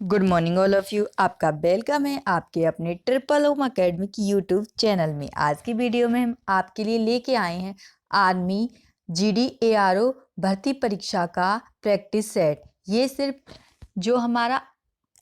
Good morning all of you. आपका welcome है आपके अपने triple home academic YouTube channel में। आज की वीडियो में हम आपके लिए लेके आए हैं आर्मी जीडी एआरओ भर्ती परीक्षा का प्रैक्टिस सेट। ये सिर्फ जो हमारा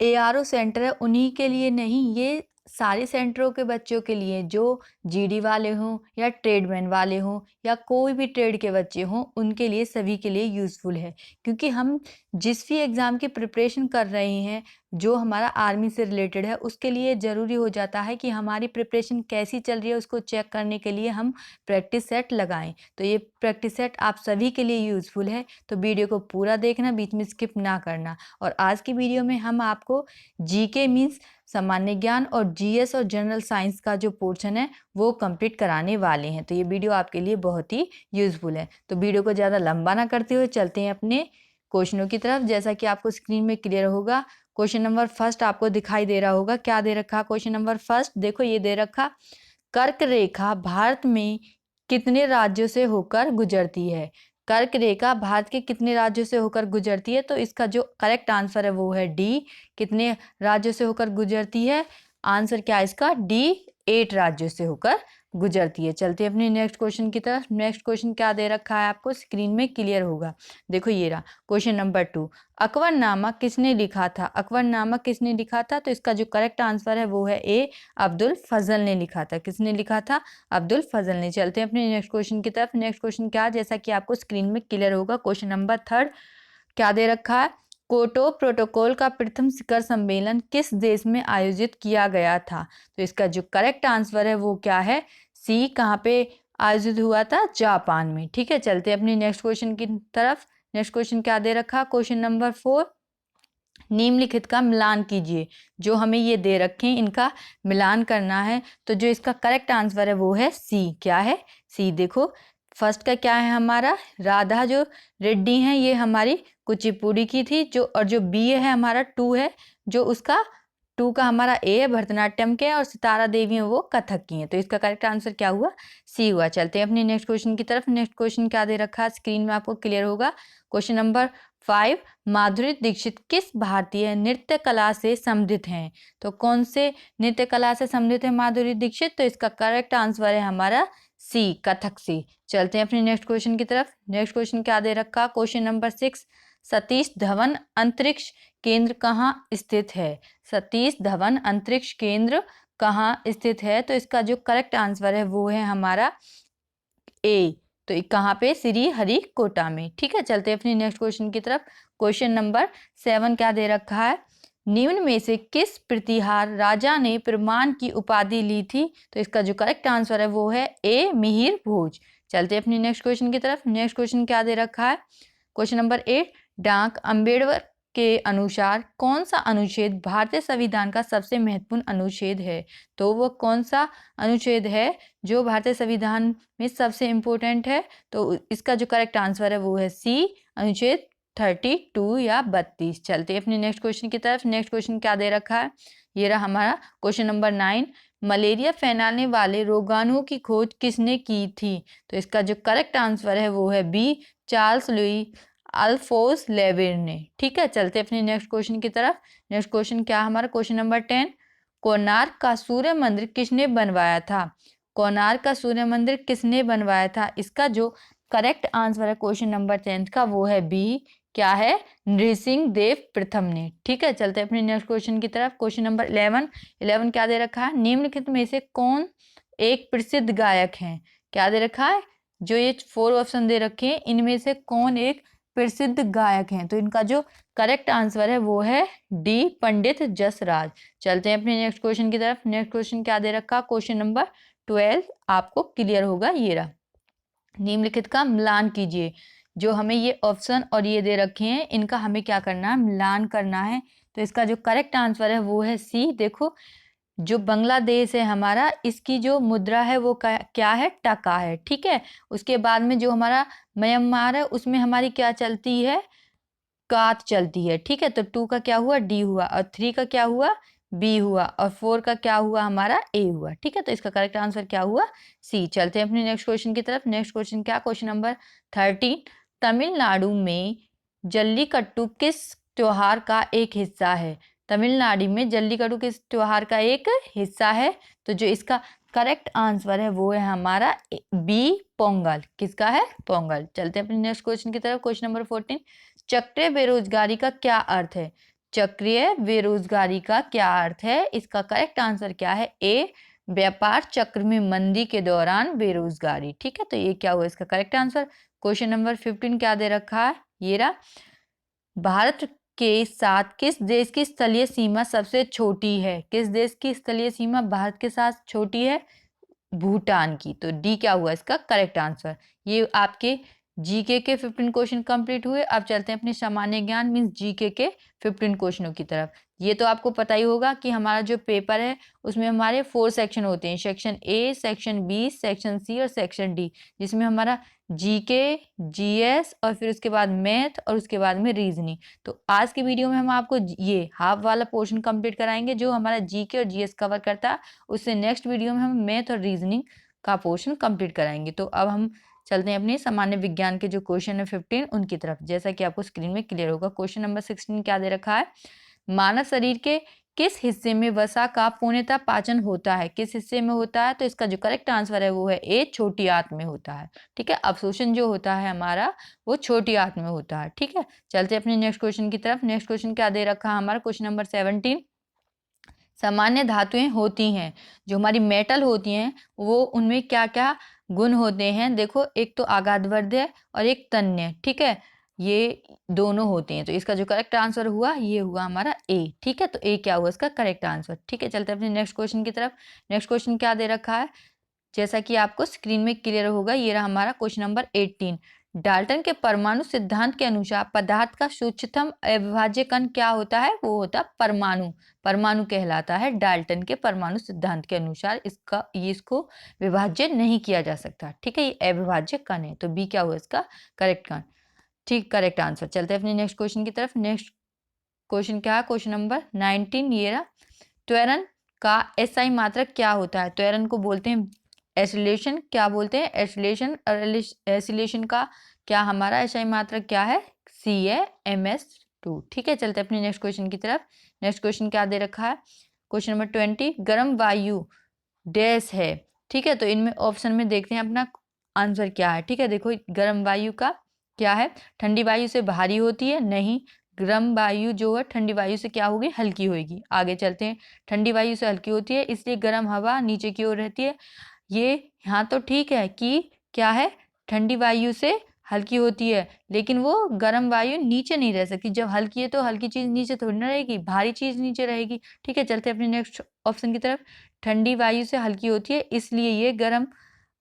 एआरओ सेंटर है उन्हीं के लिए नहीं, ये सारे सेंटरों के बच्चों के लिए जो जीडी वाले हों या ट्रेडमैन वाले हों या कोई भी ट्रेड के बच्चे हों, उनके लिए सभी के लिए यूज़फुल है। क्योंकि हम जिस भी एग्ज़ाम की प्रिपरेशन कर रहे हैं जो हमारा आर्मी से रिलेटेड है, उसके लिए ज़रूरी हो जाता है कि हमारी प्रिपरेशन कैसी चल रही है उसको चेक करने के लिए हम प्रैक्टिस सेट लगाएं। तो ये प्रैक्टिस सेट आप सभी के लिए यूज़फुल है, तो वीडियो को पूरा देखना, बीच में स्किप ना करना। और आज की वीडियो में हम आपको जीके मीन्स सामान्य ज्ञान और जीएस और जनरल साइंस का जो पोर्शन है वो कंप्लीट कराने वाले हैं। तो ये वीडियो आपके लिए बहुत ही यूज़फुल है। तो वीडियो को ज़्यादा लंबा ना करते हुए चलते हैं अपने क्वेश्चनों की तरफ। जैसा कि आपको स्क्रीन में क्लियर होगा, क्वेश्चन नंबर फर्स्ट आपको दिखाई दे रहा होगा। क्या दे रखा? क्वेश्चन नंबर फर्स्ट देखो, ये दे रखा, कर्क रेखा भारत में कितने राज्यों से होकर गुजरती है? कर्क रेखा भारत के कितने राज्यों से होकर गुजरती है? तो इसका जो करेक्ट आंसर है वो है डी। कितने राज्यों से होकर गुजरती है? आंसर क्या है इसका? डी, 8 राज्यों से होकर गुजरती है। चलते हैं अपने नेक्स्ट क्वेश्चन की तरफ। नेक्स्ट क्वेश्चन क्या दे रखा है आपको स्क्रीन में क्लियर होगा। देखो ये रहा क्वेश्चन नंबर 2, अकबरनामा किसने लिखा था? अकबरनामा किसने लिखा था? तो इसका जो करेक्ट आंसर है वो है ए, अब्दुल फजल ने लिखा था। किसने लिखा था? अब्दुल फजल ने। चलते हैं अपने नेक्स्ट क्वेश्चन की तरफ। नेक्स्ट क्वेश्चन क्या, जैसा कि आपको स्क्रीन में क्लियर होगा, क्वेश्चन नंबर 3 क्या दे रखा है? क्योटो प्रोटोकॉल का प्रथम शिखर सम्मेलन किस देश में आयोजित किया गया था? तो इसका जो करेक्ट आंसर है वो क्या है? सी। कहाँ पे आयोजित हुआ था? जापान में। ठीक है, चलते हैं अपनी नेक्स्ट क्वेश्चन की तरफ। नेक्स्ट क्वेश्चन क्या दे रखा? क्वेश्चन नंबर 4, निम्नलिखित का मिलान कीजिए। जो हमें ये दे रखे हैं इनका मिलान करना है, तो जो इसका करेक्ट आंसर है वो है सी। क्या है? सी। देखो फर्स्ट का क्या है हमारा, राधा जो रेड्डी हैं ये हमारी कुचिपुड़ी की थी, जो और जो बी है हमारा 2 है, जो उसका 2 का हमारा ए है भरतनाट्यम के, और सितारा देवी है वो कथक की हैं। तो इसका करेक्ट आंसर क्या हुआ? सी हुआ। चलते हैं अपनी नेक्स्ट क्वेश्चन की तरफ। नेक्स्ट क्वेश्चन क्या दे रखा है स्क्रीन में आपको क्लियर होगा। क्वेश्चन नंबर 5, माधुरी दीक्षित किस भारतीय नृत्य कला से समृद्ध हैं? तो कौन से नृत्य कला से समृद्ध है माधुरी दीक्षित? तो इसका करेक्ट आंसर है हमारा सी, कथक से। चलते हैं अपने नेक्स्ट क्वेश्चन की तरफ। नेक्स्ट क्वेश्चन क्या दे रखा? क्वेश्चन नंबर 6, सतीश धवन अंतरिक्ष केंद्र कहाँ स्थित है? सतीश धवन अंतरिक्ष केंद्र कहाँ स्थित है? तो इसका जो करेक्ट आंसर है वो है हमारा ए। तो कहाँ पे? श्री हरिकोटा में। ठीक है, चलते हैं अपनी नेक्स्ट क्वेश्चन की तरफ। क्वेश्चन नंबर 7 क्या दे रखा है? निम्न में से किस प्रतिहार राजा ने प्रमाण की उपाधि ली थी? तो इसका जो करेक्ट आंसर है वो है ए, मिहिर भोज। चलते हैं अपनी नेक्स्ट क्वेश्चन की तरफ। नेक्स्ट क्वेश्चन क्या दे रखा है? क्वेश्चन नंबर 8, डाक अम्बेडकर के अनुसार कौन सा अनुच्छेद भारतीय संविधान का सबसे महत्वपूर्ण अनुच्छेद है? तो वो कौन सा अनुच्छेद है जो भारतीय संविधान में सबसे इम्पोर्टेंट है? तो इसका जो करेक्ट आंसर है वो है सी, अनुच्छेद 32 या 32। चलते हैं अपने नेक्स्ट क्वेश्चन की तरफ। नेक्स्ट क्वेश्चन क्या दे रखा है? ये रहा हमारा क्वेश्चन नंबर 9, मलेरिया फैलाने वाले रोगाणुओं की खोज किसने की थी? तो इसका जो करेक्ट आंसर है वो है B, Charles Louis Alphonse Laveran ने। ठीक है, चलते अपने नेक्स्ट क्वेश्चन की तरफ। नेक्स्ट क्वेश्चन क्या हमारा? क्वेश्चन नंबर 10, कोणार्क का सूर्य मंदिर किसने बनवाया था? कोणार्क का सूर्य मंदिर किसने बनवाया था? इसका जो करेक्ट आंसर है क्वेश्चन नंबर 10 का वो है बी। क्या है? नृसिंह देव प्रथम ने। ठीक है, चलते अपने नेक्स्ट क्वेश्चन की तरफ। क्वेश्चन नंबर 11 क्या दे रखा है? निम्नलिखित में से कौन एक प्रसिद्ध गायक है? क्या दे रखा है? जो ये 4 ऑप्शन दे रखे हैं इनमें से कौन एक प्रसिद्ध गायक हैं? तो इनका जो करेक्ट आंसर है वो है डी, पंडित जसराज। चलते हैं अपने नेक्स्ट क्वेश्चन की तरफ। नेक्स्ट क्वेश्चन क्या दे रखा? क्वेश्चन नंबर 12 आपको क्लियर होगा। ये रहा, निम्नलिखित का मिलान कीजिए। जो हमें ये ऑप्शन और ये दे रखे हैं इनका हमें क्या करना है? मिलान करना है। तो इसका जो करेक्ट आंसर है वो है सी। देखो जो बांग्लादेश है हमारा, इसकी जो मुद्रा है वो क्या है? टका है। ठीक है, उसके बाद में जो हमारा म्यांमार है उसमें हमारी क्या चलती है? कात चलती है। ठीक है, तो 2 का क्या हुआ? डी हुआ, और 3 का क्या हुआ? बी हुआ, और 4 का क्या हुआ? हमारा ए हुआ। ठीक है, तो इसका करेक्ट आंसर क्या हुआ? सी। चलते हैं अपने नेक्स्ट क्वेश्चन की तरफ। नेक्स्ट क्वेश्चन क्या? क्वेश्चन नंबर 13, तमिलनाडु में जल्लीकट्टू किस त्योहार का एक हिस्सा है? तमिलनाडु में जल्लीकट्टू किस त्योहार का एक हिस्सा है? तो जो इसका करेक्ट आंसर है वो है हमारा बी, पोंगल। किसका है? पोंगल। चलते हैं अपने नेक्स्ट क्वेश्चन की तरफ। क्वेश्चन नंबर 14, चक्रीय बेरोजगारी का क्या अर्थ है? चक्रीय बेरोजगारी का क्या अर्थ है? इसका करेक्ट आंसर क्या है? ए, व्यापार चक्र में मंदी के दौरान बेरोजगारी। ठीक है, तो ये क्या हुआ इसका करेक्ट आंसर। क्वेश्चन नंबर 15 क्या दे रखा है? ये रहा, भारत के साथ किस देश की स्थलीय सीमा सबसे छोटी है? किस देश की स्थलीय सीमा भारत के साथ छोटी है? भूटान की। तो डी क्या हुआ इसका करेक्ट आंसर। ये आपके जीके के 15 क्वेश्चन कंप्लीट हुए। अब चलते हैं अपने सामान्य ज्ञान मीन्स जीके के 15 क्वेश्चनों की तरफ। ये तो आपको पता ही होगा कि हमारा जो पेपर है उसमें हमारे 4 सेक्शन होते हैं, section A, section B, section C और सेक्शन डी, जिसमें हमारा जीके, जीएस और फिर उसके बाद मैथ और उसके बाद में रीजनिंग। तो आज की वीडियो में हम आपको ये हाफ वाला पोर्शन कंप्लीट कराएंगे जो हमारा जीके और जीएस कवर करता है। उससे नेक्स्ट वीडियो में हम मैथ और रीजनिंग का पोर्शन कंप्लीट कराएंगे। तो अब हम चलते हैं अपने सामान्य विज्ञान के जो क्वेश्चन है 15 उनकी तरफ। जैसा कि आपको स्क्रीन में क्लियर होगा। क्वेश्चन नंबर 16 क्या दे रखा है? मानव शरीर के किस हिस्से में वसा का पूर्णतः पाचन होता है? किस हिस्से में होता है? तो इसका जो करेक्ट आंसर है वो है ए, छोटी आंत में होता है। ठीक है, अवशोषण जो होता है हमारा वो छोटी आंत में होता है। ठीक है, चलते अपने नेक्स्ट क्वेश्चन की तरफ। नेक्स्ट क्वेश्चन क्या दे रखा है हमारा? क्वेश्चन नंबर 17, सामान्य धातुएं होती हैं, जो हमारी मेटल होती हैं वो उनमें क्या क्या गुण होते हैं? देखो, एक तो आघातवर्ध्य और एक तन्य। ठीक है, ये दोनों होते हैं। तो इसका जो करेक्ट आंसर हुआ ये हुआ हमारा ए। ठीक है, तो ए क्या हुआ इसका करेक्ट आंसर। ठीक है, चलते हैं अपने नेक्स्ट क्वेश्चन की तरफ। नेक्स्ट क्वेश्चन क्या दे रखा है? जैसा कि आपको स्क्रीन में क्लियर होगा, ये रहा हमारा क्वेश्चन नंबर 18। डाल्टन के परमाणु सिद्धांत के अनुसार पदार्थ का सूक्ष्मतम अविभाज्य कण क्या होता है? वो होता है परमाणु। परमाणु कहलाता है डाल्टन के परमाणु सिद्धांत के अनुसार। इसको विभाज्य नहीं किया जा सकता। ठीक है, ये अविभाज्य कण है। तो बी क्या हुआ इसका करेक्ट कण। ठीक, करेक्ट आंसर। चलते हैं अपने नेक्स्ट क्वेश्चन की तरफ। नेक्स्ट क्वेश्चन क्या है? क्वेश्चन नंबर 19 ये रहा, त्वरण का एसआई मात्रक क्या होता है? त्वरण को बोलते हैं एसिलेशन। क्या बोलते हैं? एसिलेशन। और एसिलेशन का क्या हमारा एसआई मात्रक क्या है? सी है, MS2। ठीक है, चलते अपने नेक्स्ट क्वेश्चन की तरफ। नेक्स्ट क्वेश्चन क्या दे रखा है? क्वेश्चन नंबर 20, गर्म वायु डैश है। ठीक है, तो इनमें ऑप्शन में देखते हैं अपना आंसर क्या है। ठीक है, देखो, गर्म वायु का क्या है? ठंडी वायु से भारी होती है? नहीं, गर्म वायु जो है ठंडी वायु से क्या होगी? हल्की होगी। आगे चलते हैं, ठंडी वायु से हल्की होती है इसलिए गर्म हवा नीचे की ओर रहती है। ये यहाँ तो ठीक है कि क्या है, ठंडी वायु से हल्की होती है, लेकिन वो गर्म वायु नीचे नहीं रह सकती। जब हल्की है तो हल्की चीज नीचे थोड़ी ना रहेगी, भारी चीज नीचे रहेगी। ठीक है, चलते हैं अपने नेक्स्ट ऑप्शन की तरफ। ठंडी वायु से हल्की होती है इसलिए ये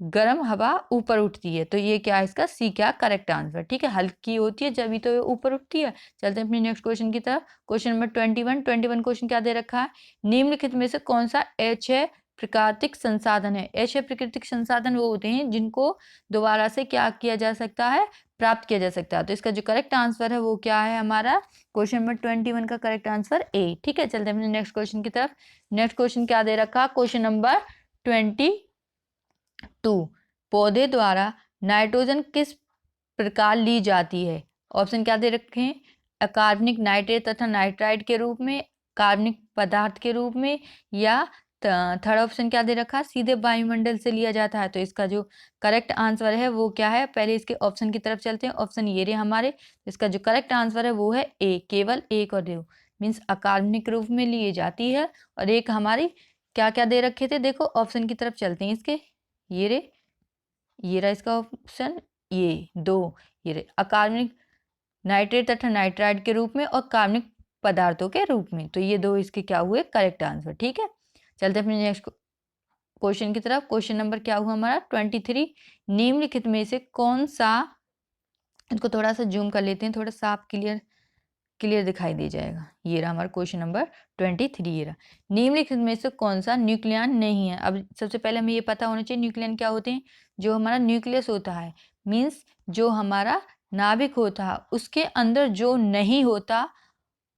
गर्म हवा ऊपर उठती है। तो ये क्या है इसका सी क्या करेक्ट आंसर। ठीक है, हल्की होती है जब भी तो ये ऊपर उठती है। चलते हैं अपने नेक्स्ट क्वेश्चन की तरफ। क्वेश्चन नंबर 21 क्वेश्चन क्या दे रखा है? निम्नलिखित में से कौन सा एच है प्राकृतिक संसाधन है? एच है प्राकृतिक संसाधन वो होते हैं जिनको दोबारा से क्या किया जा सकता है? प्राप्त किया जा सकता है। तो इसका जो करेक्ट आंसर है वो क्या है हमारा? क्वेश्चन नंबर 21 का करेक्ट आंसर ए। ठीक है, चलते हैं अपने नेक्स्ट क्वेश्चन की तरफ। नेक्स्ट क्वेश्चन क्या दे रखा? क्वेश्चन नंबर 22, पौधे द्वारा नाइट्रोजन किस प्रकार ली जाती है? ऑप्शन क्या दे रखे हैं? अकार्बनिक नाइट्रेट तथा नाइट्राइड के रूप में, कार्बनिक पदार्थ के रूप में, या थर्ड ऑप्शन क्या दे रखा? सीधे वायुमंडल से लिया जाता है। तो इसका जो करेक्ट आंसर है वो क्या है? पहले इसके ऑप्शन की तरफ चलते हैं। ऑप्शन ये रहे हमारे। इसका जो करेक्ट आंसर है वो है ए, केवल एक और दो, मीन्स अकार्बनिक रूप में लिए जाती है। और एक हमारी क्या क्या दे रखे थे? देखो, ऑप्शन की तरफ चलते हैं इसके। ये रहा इसका ऑप्शन, ये दो, ये रहे अकार्बनिक नाइट्रेट तथा नाइट्राइड के रूप में और कार्बनिक पदार्थों के रूप में। तो ये दो इसके क्या हुए करेक्ट आंसर। ठीक है, चलते अपने नेक्स्ट क्वेश्चन की तरफ। क्वेश्चन नंबर क्या हुआ हमारा? 23, निम्नलिखित में से कौन सा, इसको थोड़ा सा जूम कर लेते हैं, थोड़ा साफ क्लियर दिखाई दे जाएगा। ये रहा हमारा क्वेश्चन नंबर 23। ये रहा, निम्नलिखित में से कौन सा न्यूक्लियन नहीं है? अब सबसे पहले हमें ये पता होना चाहिए न्यूक्लियन क्या होते हैं। जो हमारा न्यूक्लियस होता है मीन्स जो हमारा नाभिक होता है उसके अंदर जो नहीं होता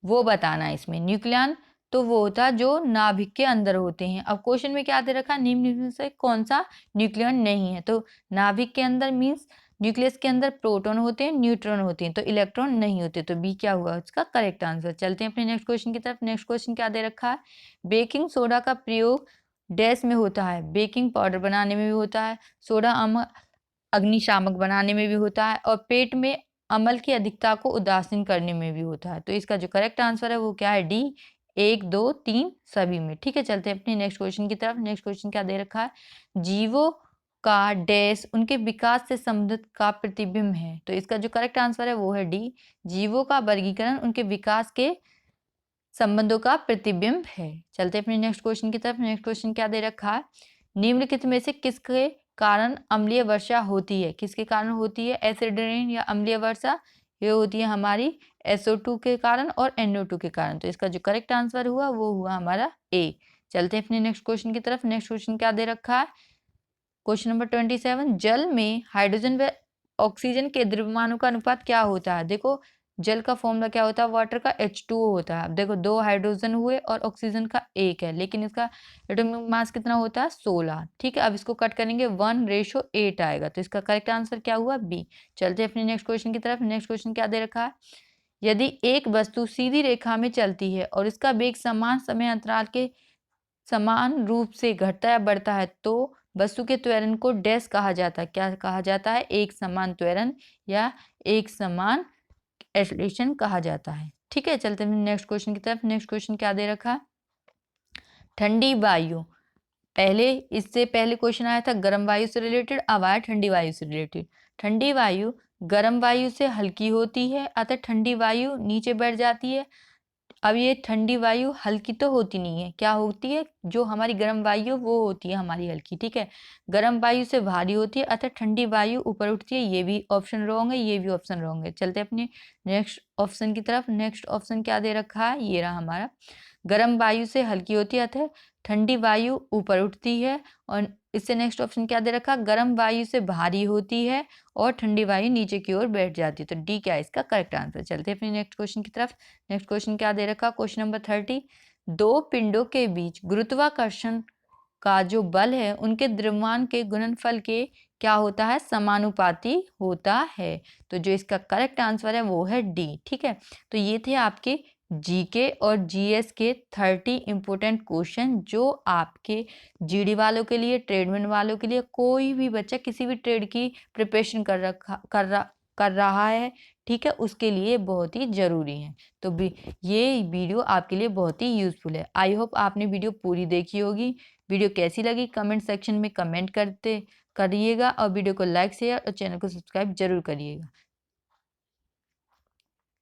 वो बताना है इसमें। न्यूक्लियन तो वो होता है जो नाभिक के अंदर होते हैं। अब क्वेश्चन में क्या दे रखा है? निम्नलिखित में से कौन सा न्यूक्लियन नहीं है? तो नाभिक के अंदर मीन्स न्यूक्लियस के अंदर प्रोटॉन होते हैं, न्यूट्रॉन होते हैं, तो इलेक्ट्रॉन नहीं होते, तो बी क्या हुआ इसका करेक्ट आंसर। चलते हैं अपने नेक्स्ट क्वेश्चन की तरफ। नेक्स्ट क्वेश्चन क्या दे रखा है, बेकिंग सोडा का प्रयोग डैश में होता है, बेकिंग पाउडर बनाने में भी होता है, सोडा अग्निशामक बनाने में भी होता है, और पेट में अम्ल की अधिकता को उदासीन करने में भी होता है। तो इसका जो करेक्ट आंसर है वो क्या है, डी, 1, 2, 3 सभी में। ठीक है, चलते हैं अपने नेक्स्ट क्वेश्चन की तरफ। नेक्स्ट क्वेश्चन क्या दे रखा है, जीवों का डैश उनके विकास से संबंधित का प्रतिबिंब है। तो इसका जो करेक्ट आंसर है वो है डी, जीवों का वर्गीकरण उनके विकास के संबंधों का प्रतिबिंब है। चलते हैं अपने नेक्स्ट क्वेश्चन की तरफ। नेक्स्ट क्वेश्चन क्या दे रखा है, निम्नलिखित में से किसके कारण अम्लीय वर्षा होती है, किसके कारण होती है एसिड रेन या अम्लीय वर्षा, ये होती है हमारी SO2 के कारण और NO2 के कारण। तो इसका जो करेक्ट आंसर हुआ वो हुआ हमारा ए। चलते हैं अपने नेक्स्ट क्वेश्चन की तरफ। नेक्स्ट क्वेश्चन क्या दे रखा है, क्वेश्चन नंबर 27, जल में हाइड्रोजन व ऑक्सीजन के द्रव्यमानों का अनुपात क्या होता है। देखो जल का फॉर्मूला क्या होता है, वाटर का H2O होता है। अब देखो 2 हाइड्रोजन हुए और ऑक्सीजन का 1 है, लेकिन इसका एटॉमिक मास कितना होता है, 16। ठीक है, अब इसको कट करेंगे 1:8 आएगा, तो इसका करेक्ट आंसर क्या हुआ, बी। चलते हैं अपने नेक्स्ट क्वेश्चन की तरफ। नेक्स्ट क्वेश्चन क्या दे रखा है, यदि एक वस्तु सीधी रेखा में चलती है और इसका वेग समान समय अंतराल के समान रूप से घटता या बढ़ता है, तो वस्तु के त्वरण को डैश कहा जाता है, क्या कहा जाता है, एक समान त्वरण या एक समान एक्सेलरेशन कहा जाता है। ठीक है, चलते हैं नेक्स्ट क्वेश्चन की तरफ। नेक्स्ट क्वेश्चन क्या दे रखा है, ठंडी वायु, पहले इससे पहले क्वेश्चन आया था गर्म वायु से रिलेटेड, अब आया ठंडी वायु से रिलेटेड। ठंडी वायु गर्म वायु से हल्की होती है, अतः ठंडी वायु नीचे बैठ जाती है। अब ये ठंडी वायु हल्की तो होती नहीं है, क्या होती है, जो हमारी गर्म वायु वो होती है हमारी हल्की। ठीक है, गर्म वायु से भारी होती है, अतः ठंडी वायु ऊपर उठती है, ये भी ऑप्शन रॉन्ग है, ये भी ऑप्शन रॉन्ग है। चलते अपने नेक्स्ट ऑप्शन की तरफ। नेक्स्ट ऑप्शन क्या दे रखा है, ये रहा हमारा, गर्म वायु से हल्की होती है अतः ठंडी वायु ऊपर उठती है, और इससे नेक्स्ट ऑप्शन क्या दे रखा, गर्म वायु से भारी होती है और ठंडी वायु नीचे की ओर बैठ जाती है। तो डी क्या है इसका करेक्ट आंसर। चलते हैं अपने नेक्स्ट क्वेश्चन की तरफ। नेक्स्ट क्वेश्चन क्या दे रखा, क्वेश्चन नंबर 30, दो पिंडों के बीच गुरुत्वाकर्षण का जो बल है उनके द्रव्यमान के गुणनफल के क्या होता है, समानुपाती होता है। तो जो इसका करेक्ट आंसर है वो है डी। ठीक है, तो ये थे आपके जीके और जीएस के 30 इंपॉर्टेंट क्वेश्चन, जो आपके जीडी वालों के लिए, ट्रेडमैन वालों के लिए, कोई भी बच्चा किसी भी ट्रेड की प्रिपरेशन कर रहा है, ठीक है, उसके लिए बहुत ही ज़रूरी है। तो ये वीडियो आपके लिए बहुत ही यूज़फुल है। आई होप आपने वीडियो पूरी देखी होगी। वीडियो कैसी लगी कमेंट सेक्शन में कमेंट करिएगा, और वीडियो को लाइक शेयर और चैनल को सब्सक्राइब जरूर करिएगा।